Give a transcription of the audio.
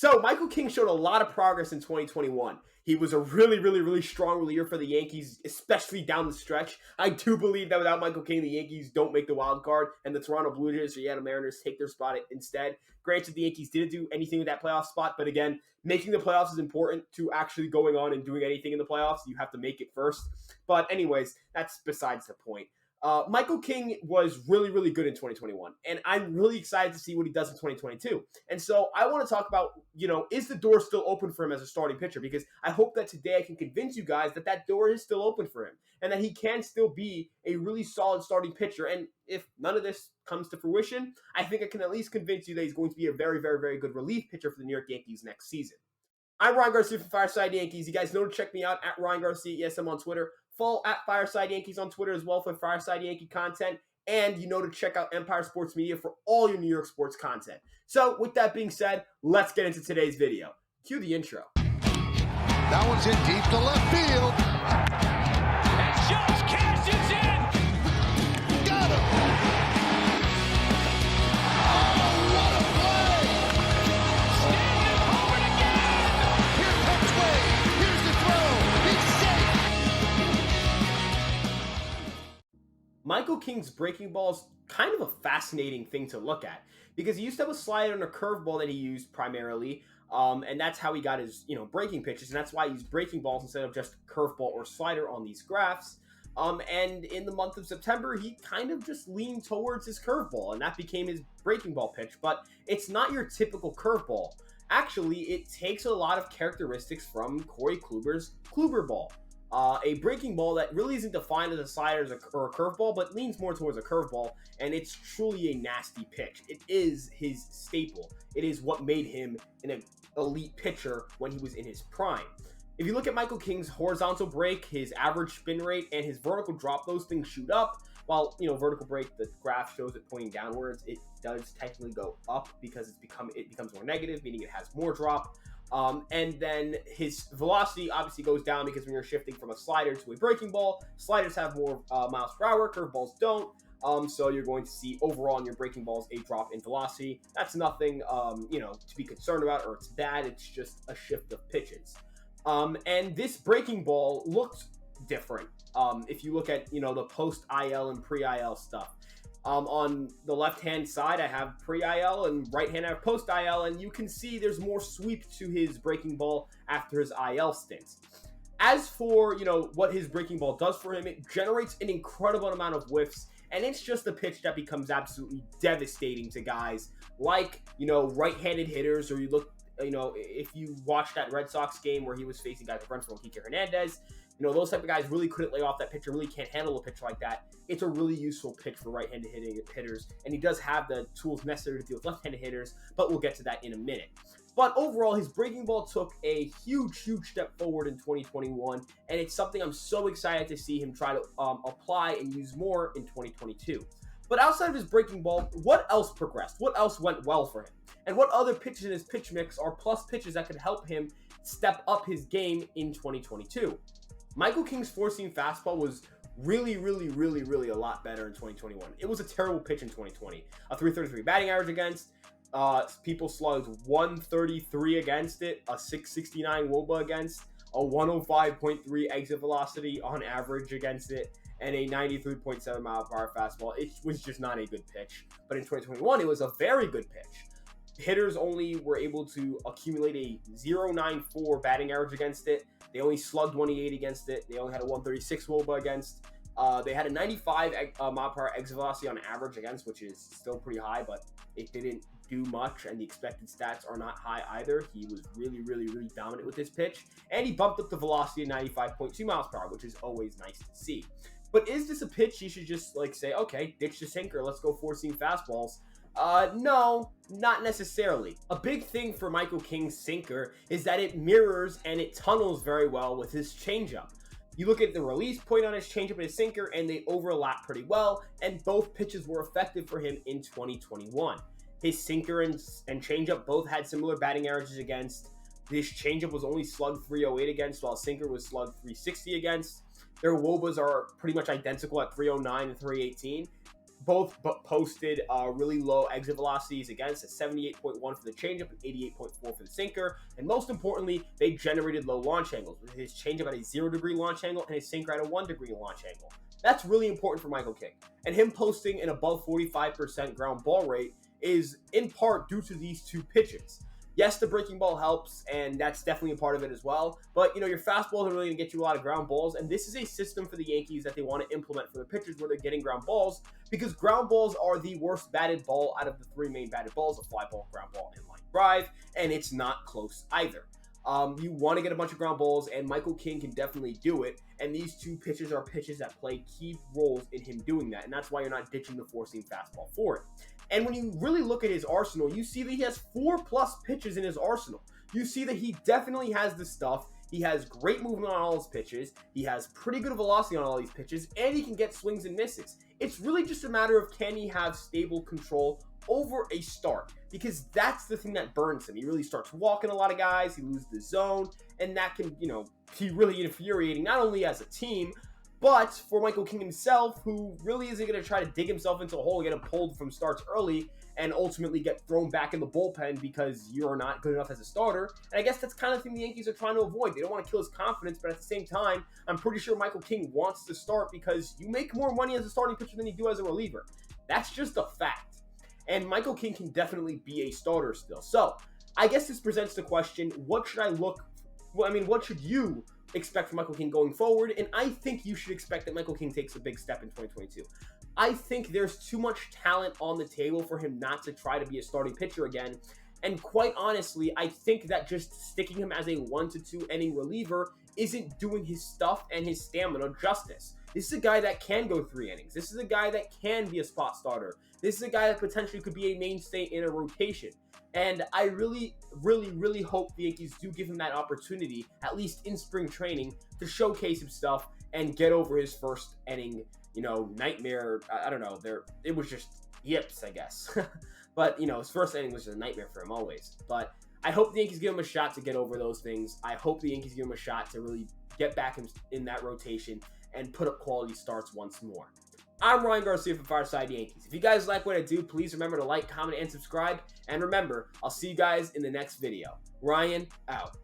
So Michael King showed a lot of progress in 2021. He was a really strong reliever for the Yankees, especially down the stretch. I do believe that without Michael King, the Yankees don't make the wild card, and the Toronto Blue Jays or Seattle Mariners take their spot instead. Granted, the Yankees didn't do anything with that playoff spot, but again, making the playoffs is important to actually going on and doing anything in the playoffs. You have to make it first. But anyways, that's besides the point. Michael King was really good in 2021, and I'm really excited to see what he does in 2022. And so I want to talk about, is the door still open for him as a starting pitcher? Because I hope that today I can convince you guys that that door is still open for him and that he can still be a really solid starting pitcher. And if none of this comes to fruition, I think I can at least convince you that he's going to be a very good relief pitcher for the New York Yankees next season. I'm Ryan Garcia from Fireside Yankees. You guys know to check me out at Ryan Garcia ESM on Twitter. Follow at Fireside Yankees on Twitter as well for Fireside Yankee content. And you know to check out Empire Sports Media for all your New York sports content. So with that being said, let's get into today's video. Cue the intro. That one's in deep to left field. And just cashes in. Got him. Oh, what a play. Standing forward again. Here comes Wade. Here's the throw. He's safe. Michael King's breaking ball is kind of a fascinating thing to look at because he used to have a slider and a curveball that he used primarily, and that's how he got his breaking pitches, and that's why he used breaking balls instead of just curveball or slider on these graphs. And in the month of September, he kind of just leaned towards his curveball, and that became his breaking ball pitch. But it's not your typical curveball. Actually, it takes a lot of characteristics from Corey Kluber's Kluber ball. A breaking ball that really isn't defined as a slider or a curveball, but leans more towards a curveball, and it's truly a nasty pitch. It is his staple. It is what made him an elite pitcher when he was in his prime. If you look at Michael King's horizontal break, his average spin rate, and his vertical drop, those things shoot up. While, vertical break, the graph shows it pointing downwards, it does technically go up because it becomes more negative, meaning it has more drop. And then his velocity obviously goes down because when you're shifting from a slider to a breaking ball, sliders have more miles per hour, curveballs don't. So you're going to see overall in your breaking balls a drop in velocity. That's nothing, to be concerned about, or it's bad. It's just a shift of pitches. And this breaking ball looked different. If you look at, the post-IL and pre-IL stuff. On the left-hand side, I have pre-IL, and right-hand I have post-IL, and you can see there's more sweep to his breaking ball after his IL stints. As for, what his breaking ball does for him, it generates an incredible amount of whiffs, and it's just a pitch that becomes absolutely devastating to guys like, right-handed hitters, or you look, if you watch that Red Sox game where he was facing guys like Renfroe and Kike Hernandez, those type of guys really couldn't lay off that pitcher, really can't handle a pitch like that. It's a really useful pitch for right-handed hitters, and he does have the tools necessary to deal with left-handed hitters, but we'll get to that in a minute. But overall, his breaking ball took a huge step forward in 2021, and it's something I'm so excited to see him try to apply and use more in 2022. But outside of his breaking ball, what else progressed? What else went well for him? And what other pitches in his pitch mix are plus pitches that could help him step up his game in 2022? Michael King's four-seam fastball was really a lot better in 2021. It was a terrible pitch in 2020. A 333 batting average against. People slugged 133 against it. A 669 WOBA against. A 105.3 exit velocity on average against it. And a 93.7 mile per hour fastball. It was just not a good pitch. But in 2021, it was a very good pitch. Hitters only were able to accumulate a 0.94 batting average against it. They only slugged 188 against it. They only had a 136 WOBA against. They had a 95 mile per hour exit velocity on average against, which is still pretty high, but it didn't do much, and the expected stats are not high either. He was really dominant with this pitch, and he bumped up the velocity to 95.2 miles per hour, which is always nice to see. But is this a pitch you should just say, okay, ditch the sinker, let's go four-seam fastballs? No, not necessarily. A big thing for Michael King's sinker is that it mirrors and it tunnels very well with his changeup. You look at the release point on his changeup and his sinker, and they overlap pretty well, and both pitches were effective for him in 2021. His sinker and changeup both had similar batting averages against. His changeup was only slugged 308 against, while sinker was slugged 360 against. Their WOBAs are pretty much identical at 309 and 318. posted really low exit velocities against, at 78.1 for the changeup and 88.4 for the sinker. And most importantly, they generated low launch angles, with his changeup at a 0-degree launch angle and his sinker at a 1-degree launch angle. That's really important for Michael King. And him posting an above 45% ground ball rate is in part due to these two pitches. Yes, the breaking ball helps, and that's definitely a part of it as well. But, your fastballs are really going to get you a lot of ground balls, and this is a system for the Yankees that they want to implement for the pitchers where they're getting ground balls, because ground balls are the worst batted ball out of the three main batted balls: a fly ball, ground ball, and line drive, and it's not close either. You want to get a bunch of ground balls, and Michael King can definitely do it, and these two pitches are pitches that play key roles in him doing that, and that's why you're not ditching the four-seam fastball for it. And when you really look at his arsenal, you see that he has 4+ pitches in his arsenal. You see that he definitely has the stuff. He has great movement on all his pitches. He has pretty good velocity on all these pitches, and he can get swings and misses. It's really just a matter of, can he have stable control over a start, because that's the thing that burns him. He really starts walking a lot of guys, he loses the zone, and that can, be really infuriating, not only as a team, but for Michael King himself, who really isn't going to try to dig himself into a hole and get him pulled from starts early and ultimately get thrown back in the bullpen because you're not good enough as a starter. And I guess that's kind of the thing the Yankees are trying to avoid. They don't want to kill his confidence, but at the same time, I'm pretty sure Michael King wants to start, because you make more money as a starting pitcher than you do as a reliever. That's just a fact. And Michael King can definitely be a starter still. So I guess this presents the question, what should you expect from Michael King going forward? And I think you should expect that Michael King takes a big step in 2022. I think there's too much talent on the table for him not to try to be a starting pitcher again. And quite honestly, I think that just sticking him as a 1 to 2 inning reliever isn't doing his stuff and his stamina justice. This is a guy that can go 3 innings. This is a guy that can be a spot starter. This is a guy that potentially could be a mainstay in a rotation. And I really, really, really hope the Yankees do give him that opportunity, at least in spring training, to showcase his stuff and get over his first inning, nightmare. I don't know. It was just yips, I guess. But, his first inning was just a nightmare for him always. But I hope the Yankees give him a shot to get over those things. I hope the Yankees give him a shot to really get back in that rotation and put up quality starts once more. I'm Ryan Garcia from Fireside Yankees. If you guys like what I do, please remember to like, comment, and subscribe. And remember, I'll see you guys in the next video. Ryan, out.